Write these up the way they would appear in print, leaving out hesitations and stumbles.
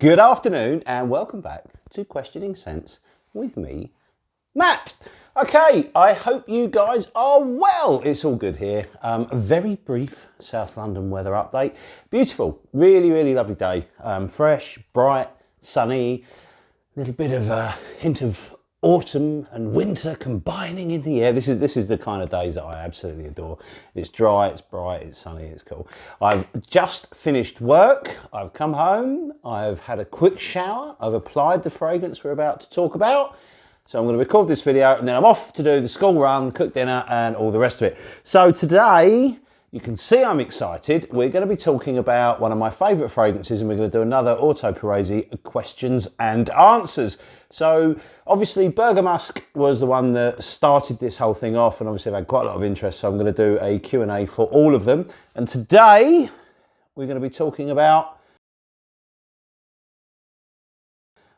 Good afternoon and welcome back to Questioning Sense with me, Matt. Okay, I hope you guys are well. It's all good here. A very brief South London weather update. Beautiful, really lovely day. Fresh, bright, sunny, a little bit of a hint of autumn and winter combining in the air. This is the kind of days that I absolutely adore. It's dry, it's bright, it's sunny, it's cool. I've just finished work. I've come home. I've had a quick shower. I've applied the fragrance we're about to talk about. So I'm going to record this video and then I'm off to do the school run, cook dinner and all the rest of it. So today, you can see I'm excited. We're going to be talking about one of my favourite fragrances and we're going to do another Orto Parisi questions and answers. So obviously Bergamusk was the one that started this whole thing off and obviously I've had quite a lot of interest, so I'm going to do a Q&A for all of them. And today we're going to be talking about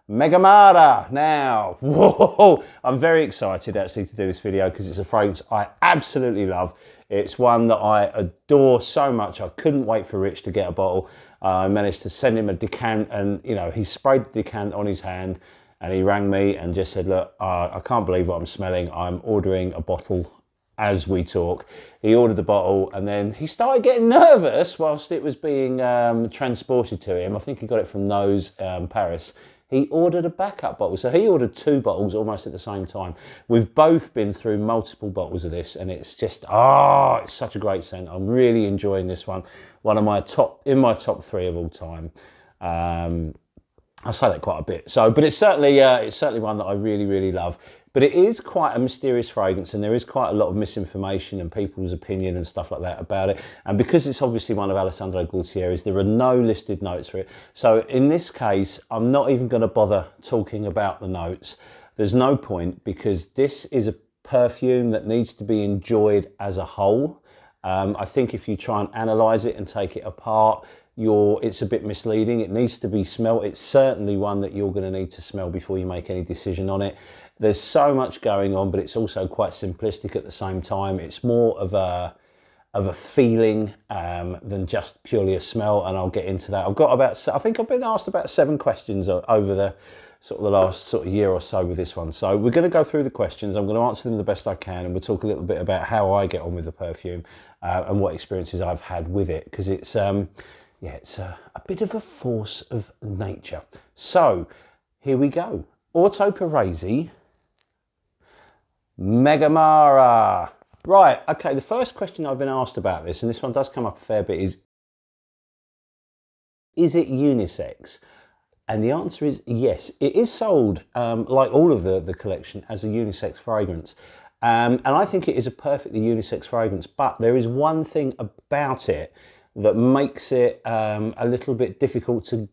Megamare. Now, whoa, I'm very excited actually to do this video because it's a fragrance I absolutely love. It's one that I adore so much. I couldn't wait for Rich to get a bottle. I managed to send him a decant and, you know, he sprayed the decant on his hand and he rang me and just said, look, I can't believe what I'm smelling. I'm ordering a bottle as we talk. He ordered the bottle and then he started getting nervous whilst it was being transported to him. I think he got it from Nose, Paris. He ordered a backup bottle. So he ordered 2 bottles almost at the same time. We've both been through multiple bottles of this and it's just, it's such a great scent. I'm really enjoying this one. One of my in my top 3 of all time. I say that quite a bit. So, but it's certainly one that I really love. But it is quite a mysterious fragrance and there is quite a lot of misinformation and people's opinion and stuff like that about it. And because it's obviously one of Alessandro Gualtieri's, there are no listed notes for it. So in this case, I'm not even going to bother talking about the notes. There's no point because this is a perfume that needs to be enjoyed as a whole. I think if you try and analyse it and take it apart, it's a bit misleading. It needs to be smelled. It's certainly one that you're going to need to smell before you make any decision on it. There's so much going on, but it's also quite simplistic at the same time. It's more of a feeling than just purely a smell, and I'll get into that. I think I've been asked about 7 questions over the last year or so with this one. So we're going to go through the questions. I'm going to answer them the best I can, and we'll talk a little bit about how I get on with the perfume and what experiences I've had with it, because it's it's a bit of a force of nature. So here we go. Orto Parisi Megamare. Right, okay, the first question I've been asked about this, and this one does come up a fair bit, is it unisex? And the answer is yes. It is sold, like all of the collection, as a unisex fragrance. And I think it is a perfectly unisex fragrance, but there is one thing about it that makes it a little bit difficult to,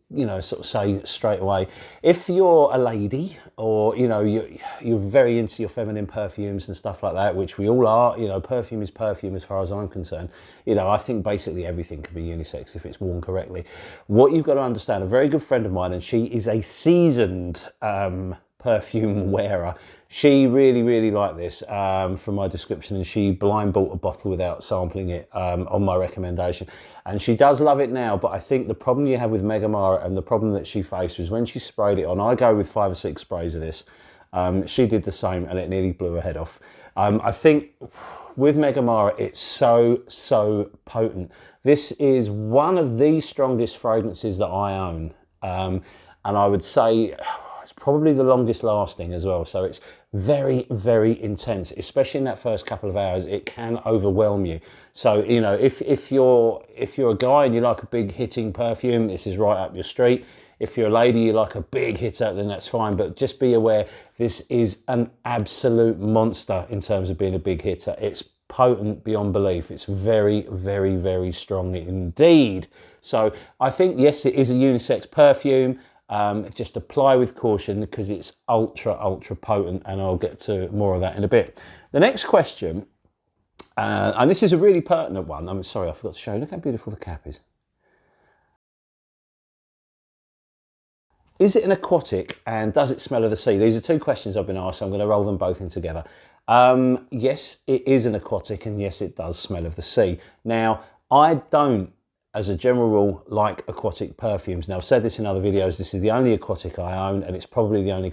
say straight away. If you're a lady or, you're very into your feminine perfumes and stuff like that, which we all are, perfume is perfume as far as I'm concerned. I think basically everything can be unisex if it's worn correctly. What you've got to understand, a very good friend of mine, and she is a seasoned perfume wearer. She really liked this from my description, and she blind bought a bottle without sampling it on my recommendation. And she does love it now, but I think the problem you have with Megamare and the problem that she faced was when she sprayed it on. I go with 5 or 6 sprays of this. She did the same and it nearly blew her head off. I think with Megamare, it's so potent. This is one of the strongest fragrances that I own. And I would say it's probably the longest lasting as well. So it's very intense, especially in that first couple of hours. It can overwhelm you. So, if you're a guy and you like a big hitting perfume, this is right up your street. If you're a lady, you like a big hitter, then that's fine. But just be aware, this is an absolute monster in terms of being a big hitter. It's potent beyond belief. It's very strong indeed. So I think, yes, it is a unisex perfume. Just apply with caution because it's ultra potent, and I'll get to more of that in a bit. The next question, and this is a really pertinent one. I'm sorry, I forgot to show you. Look how beautiful the cap is. Is it an aquatic and does it smell of the sea? These are 2 questions I've been asked, so I'm going to roll them both in together. Yes, it is an aquatic, and yes, it does smell of the sea. Now, I don't as a general rule, like aquatic perfumes. Now, I've said this in other videos, this is the only aquatic I own, and it's probably the only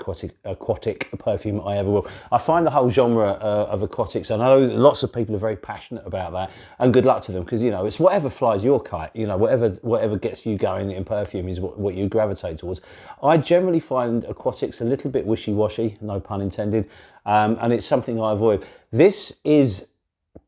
aquatic perfume I ever will. I find the whole genre of aquatics, I know lots of people are very passionate about that, and good luck to them, because, you know, it's whatever flies your kite, you know, whatever gets you going in perfume is what you gravitate towards. I generally find aquatics a little bit wishy-washy, no pun intended, and it's something I avoid. This is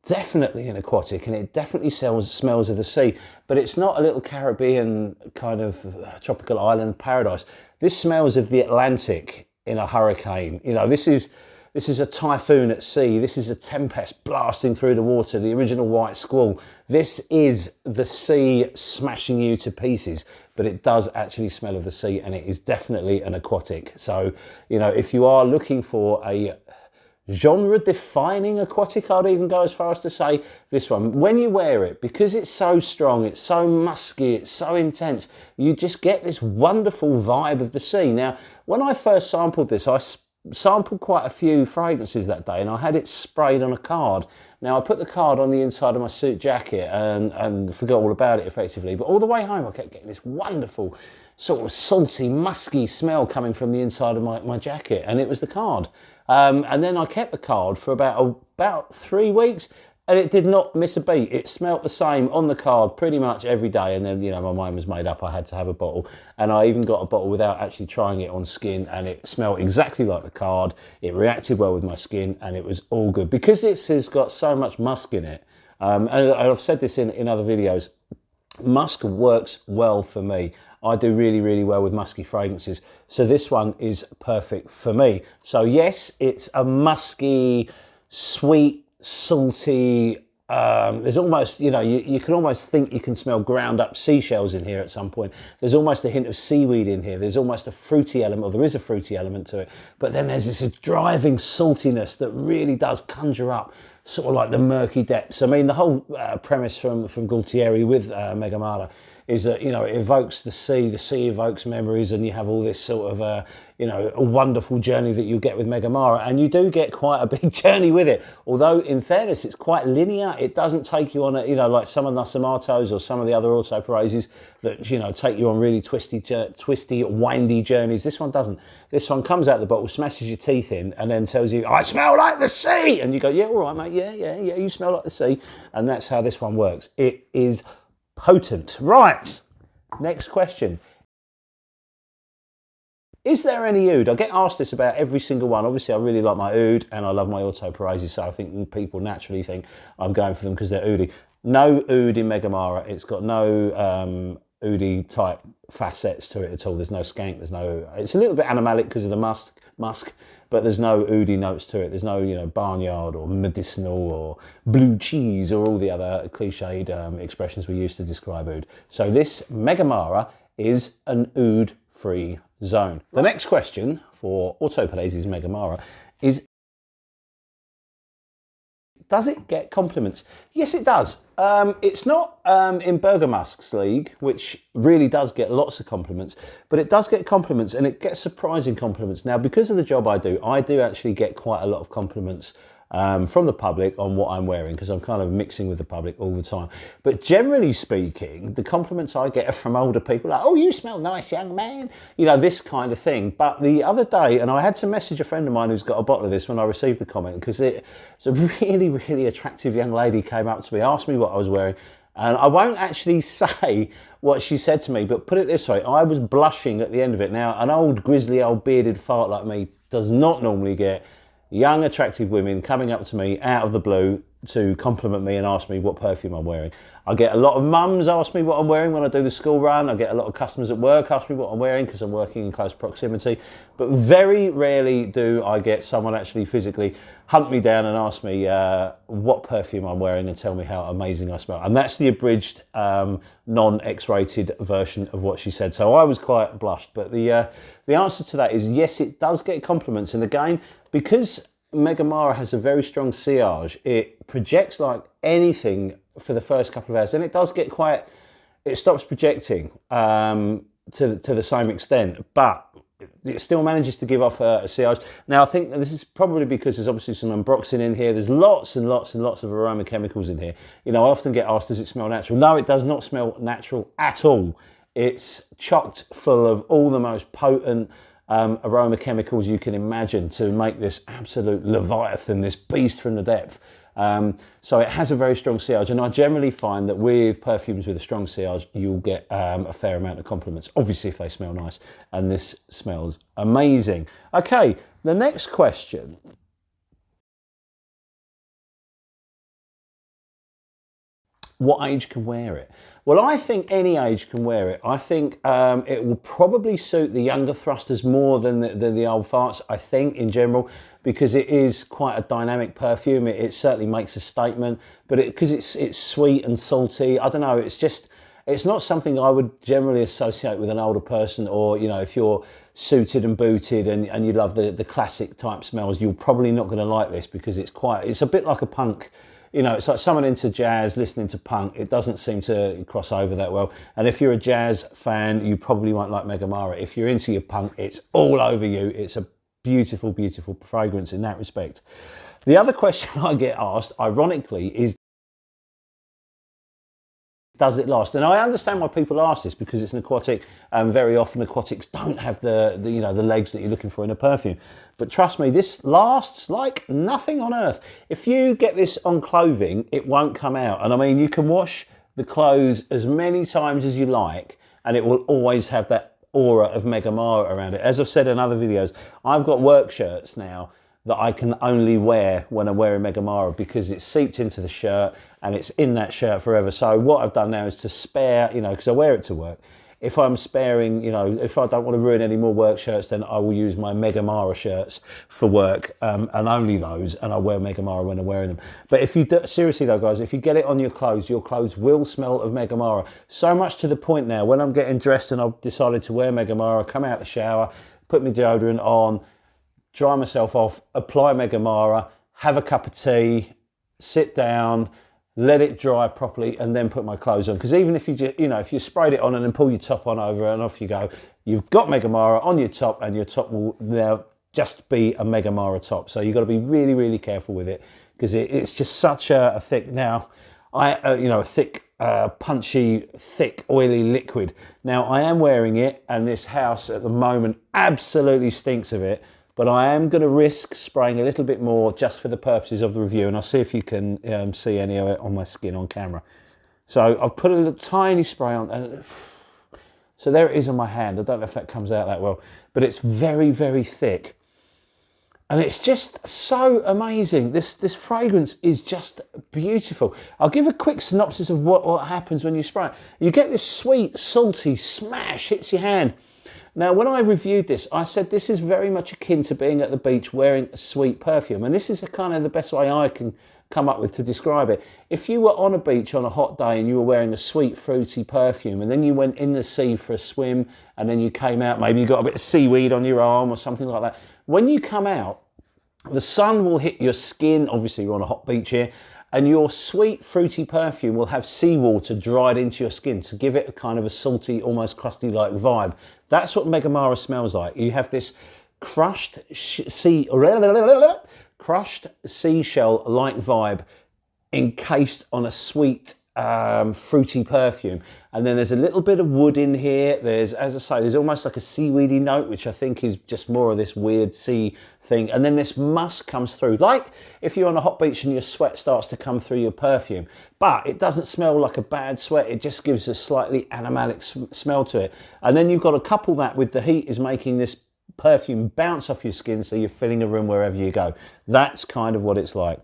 definitely an aquatic, and it definitely smells of the sea, but it's not a little Caribbean kind of tropical island paradise. This smells of the Atlantic in a hurricane. You know, this is a typhoon at sea. This is a tempest blasting through the water, the original white squall. This is the sea smashing you to pieces, but it does actually smell of the sea, and it is definitely an aquatic. So, you know, if you are looking for a genre-defining aquatic, I'd even go as far as to say this one. When you wear it, because it's so strong, it's so musky, it's so intense, you just get this wonderful vibe of the sea. Now, when I first sampled this, I sampled quite a few fragrances that day, and I had it sprayed on a card. Now, I put the card on the inside of my suit jacket and forgot all about it effectively, but all the way home I kept getting this wonderful sort of salty, musky smell coming from the inside of my jacket, and it was the card. And then I kept the card for about 3 weeks, and it did not miss a beat. It smelt the same on the card pretty much every day, and then, you know, my mind was made up. I had to have a bottle, and I even got a bottle without actually trying it on skin, and it smelled exactly like the card. It reacted well with my skin, and it was all good. Because this has got so much musk in it, and I've said this in other videos, musk works well for me. I do really, really well with musky fragrances. So this one is perfect for me. So yes, it's a musky, sweet, salty, there's almost, you know, you can almost think you can smell ground up seashells in here at some point. There's almost a hint of seaweed in here. There's almost a fruity element, or there is a fruity element to it. But then there's this driving saltiness that really does conjure up sort of like the murky depths. I mean, the whole premise from Gualtieri with Megamare is that, you know, it evokes the sea evokes memories, and you have all this sort of, you know, a wonderful journey that you get with Megamare, and you do get quite a big journey with it. Although, in fairness, it's quite linear. It doesn't take you on a, you know, like some of the Nasamatos or some of the other Orto Parisis that, you know, take you on really twisty, windy journeys. This one doesn't. This one comes out the bottle, smashes your teeth in, and then tells you, "I smell like the sea," and you go, "Yeah, all right, mate. Yeah, you smell like the sea," and that's how this one works. It is potent. Right, next question. Is there any oud? I get asked this about every single one. Obviously, I really like my oud, and I love my Orto Parisi, so I think people naturally think I'm going for them because they're oudy. No oud in Megamare. It's got no oudy type facets to it at all. There's no skank. There's no. It's a little bit animalic because of the musk, but there's no oudy notes to it. There's no, you know, barnyard or medicinal or blue cheese or all the other cliched expressions we use to describe oud. So this Megamare is an oud-free zone. The next question for Orto Parisi Megamare is, does it get compliments? Yes, it does. It's not in Bergamasque's league, which really does get lots of compliments, but it does get compliments, and it gets surprising compliments. Now, because of the job I do actually get quite a lot of compliments from the public on what I'm wearing, because I'm kind of mixing with the public all the time. But generally speaking, the compliments I get are from older people, like, "Oh, you smell nice, young man," you know, this kind of thing. But the other day, and I had to message a friend of mine who's got a bottle of this when I received the comment, because it's a really, really attractive young lady came up to me, asked me what I was wearing, and I won't actually say what she said to me, but put it this way, I was blushing at the end of it. Now, an old, grizzly, old bearded fart like me does not normally get young, attractive women coming up to me out of the blue to compliment me and ask me what perfume I'm wearing. I get a lot of mums ask me what I'm wearing when I do the school run. I get a lot of customers at work ask me what I'm wearing because I'm working in close proximity. But very rarely do I get someone actually physically hunt me down and ask me what perfume I'm wearing and tell me how amazing I smell. And that's the abridged, non-X-rated version of what she said. So I was quite blushed. But the answer to that is yes, it does get compliments. And again, because Megamare has a very strong sillage, it projects like anything for the first couple of hours. Then it does get it stops projecting to the same extent. But it still manages to give off a sillage. Now, I think this is probably because there's obviously some ambroxan in here. There's lots and lots and lots of aroma chemicals in here. You know, I often get asked, does it smell natural? No, it does not smell natural at all. It's chocked full of all the most potent aroma chemicals you can imagine to make this absolute leviathan, this beast from the depth. So it has a very strong sillage, and I generally find that with perfumes with a strong sillage, you'll get a fair amount of compliments, obviously if they smell nice, and this smells amazing. Okay, the next question. What age can wear it? Well, I think any age can wear it. I think it will probably suit the younger thrusters more than the old farts, I think, in general, because it is quite a dynamic perfume. It certainly makes a statement, but because it's sweet and salty, I don't know, it's not something I would generally associate with an older person, or, you know, if you're suited and booted and you love the classic type smells, you're probably not going to like this, because it's a bit like a punk. You know, it's like someone into jazz listening to punk. It doesn't seem to cross over that well. And if you're a jazz fan, you probably won't like Megamare. If you're into your punk, it's all over you. It's a beautiful, beautiful fragrance in that respect. The other question I get asked, ironically, is, does it last? And I understand why people ask this, because it's an aquatic, and very often aquatics don't have the legs that you're looking for in a perfume. But trust me, this lasts like nothing on earth. If you get this on clothing, it won't come out. And I mean, you can wash the clothes as many times as you like, and it will always have that aura of Megamare around it. As I've said in other videos, I've got work shirts now that I can only wear when I'm wearing Megamare, because it's seeped into the shirt and it's in that shirt forever. So what I've done now is to spare, you know, because I wear it to work. If I'm sparing, you know, if I don't want to ruin any more work shirts, then I will use my Megamare shirts for work, and only those, and I wear Megamare when I'm wearing them. But if you do, seriously though, guys, if you get it on your clothes will smell of Megamare. So much to the point now, when I'm getting dressed and I've decided to wear Megamare, I come out the shower, put my deodorant on, dry myself off, apply Megamare, have a cup of tea, sit down, let it dry properly, and then put my clothes on. Because even if if you sprayed it on and then pull your top on over and off you go, you've got Megamare on your top, and your top will now just be a Megamare top. So you've got to be really, really careful with it, because it's just such a thick, now, a thick, punchy, thick, oily liquid. Now, I am wearing it, and this house at the moment absolutely stinks of it. But I am going to risk spraying a little bit more just for the purposes of the review, and I'll see if you can see any of it on my skin on camera. So I've put a little tiny spray on, and so there it is on my hand. I don't know if that comes out that well, but it's very, very thick. And it's just so amazing. This fragrance is just beautiful. I'll give a quick synopsis of what happens when you spray it. You get this sweet, salty smash, hits your hand. Now, when I reviewed this, I said this is very much akin to being at the beach wearing a sweet perfume. And this is kind of the best way I can come up with to describe it. If you were on a beach on a hot day and you were wearing a sweet, fruity perfume, and then you went in the sea for a swim, and then you came out, maybe you got a bit of seaweed on your arm or something like that. When you come out, the sun will hit your skin. Obviously, you're on a hot beach here. And your sweet, fruity perfume will have seawater dried into your skin to give it a kind of a salty, almost crusty-like vibe. That's what Megamare smells like. You have this crushed seashell-like vibe encased on a sweet, fruity perfume. And then there's a little bit of wood in here. There's, as I say, there's almost like a seaweedy note, which I think is just more of this weird sea thing. And then this musk comes through, like if you're on a hot beach and your sweat starts to come through your perfume. But it doesn't smell like a bad sweat. It just gives a slightly animalic smell to it. And then you've got to couple that with the heat is making this perfume bounce off your skin, so you're filling a room wherever you go. That's kind of what it's like.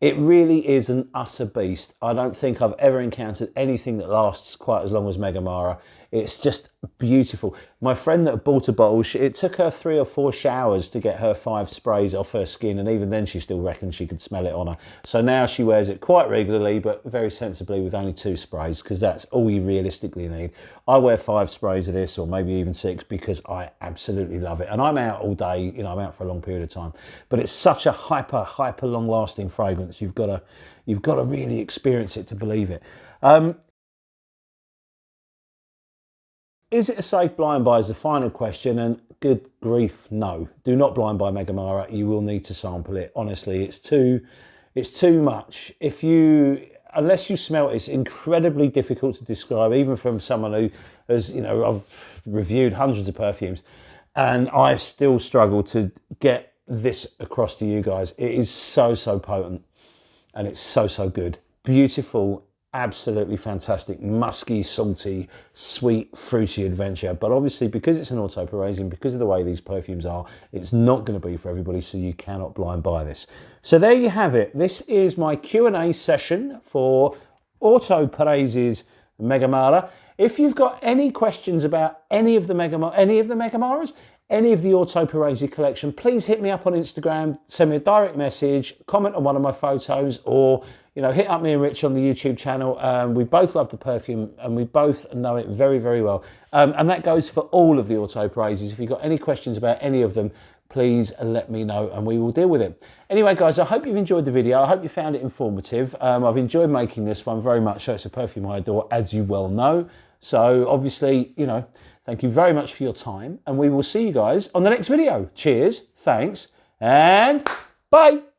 It really is an utter beast. I don't think I've ever encountered anything that lasts quite as long as Megamare. It's just beautiful. My friend that bought a bottle, it took her 3 or 4 showers to get her 5 sprays off her skin, and even then she still reckons she could smell it on her. So now she wears it quite regularly, but very sensibly with only 2 sprays, because that's all you realistically need. I wear 5 sprays of this, or maybe even 6, because I absolutely love it. And I'm out all day, I'm out for a long period of time. But it's such a hyper long-lasting fragrance. You've got to really experience it to believe it. Is it a safe blind buy is the final question, and good grief, no. Do not blind buy Megamare. You will need to sample it. Honestly, it's too much. Unless you smell it, it's incredibly difficult to describe, even from someone who has, I've reviewed hundreds of perfumes, and I still struggle to get this across to you guys. It is so potent, and it's so good. Beautiful, absolutely fantastic, musky, salty, sweet, fruity adventure. But obviously, because it's an Orto Parisi, because of the way these perfumes are, it's not going to be for everybody, so you cannot blind buy this. So there you have it. This is my Q&A session for Orto Parisi's Megamare. If you've got any questions about any of the Megamares, any of the Orto Parisi collection, please hit me up on Instagram, send me a direct message, comment on one of my photos, or hit up me and Rich on the YouTube channel. We both love the perfume and we both know it very well. And that goes for all of the Orto Parisis. If you've got any questions about any of them, please let me know and we will deal with it. Anyway, guys, I hope you've enjoyed the video. I hope you found it informative. I've enjoyed making this one very much. So it's a perfume I adore, as you well know. So obviously, thank you very much for your time, and we will see you guys on the next video. Cheers, thanks, and bye.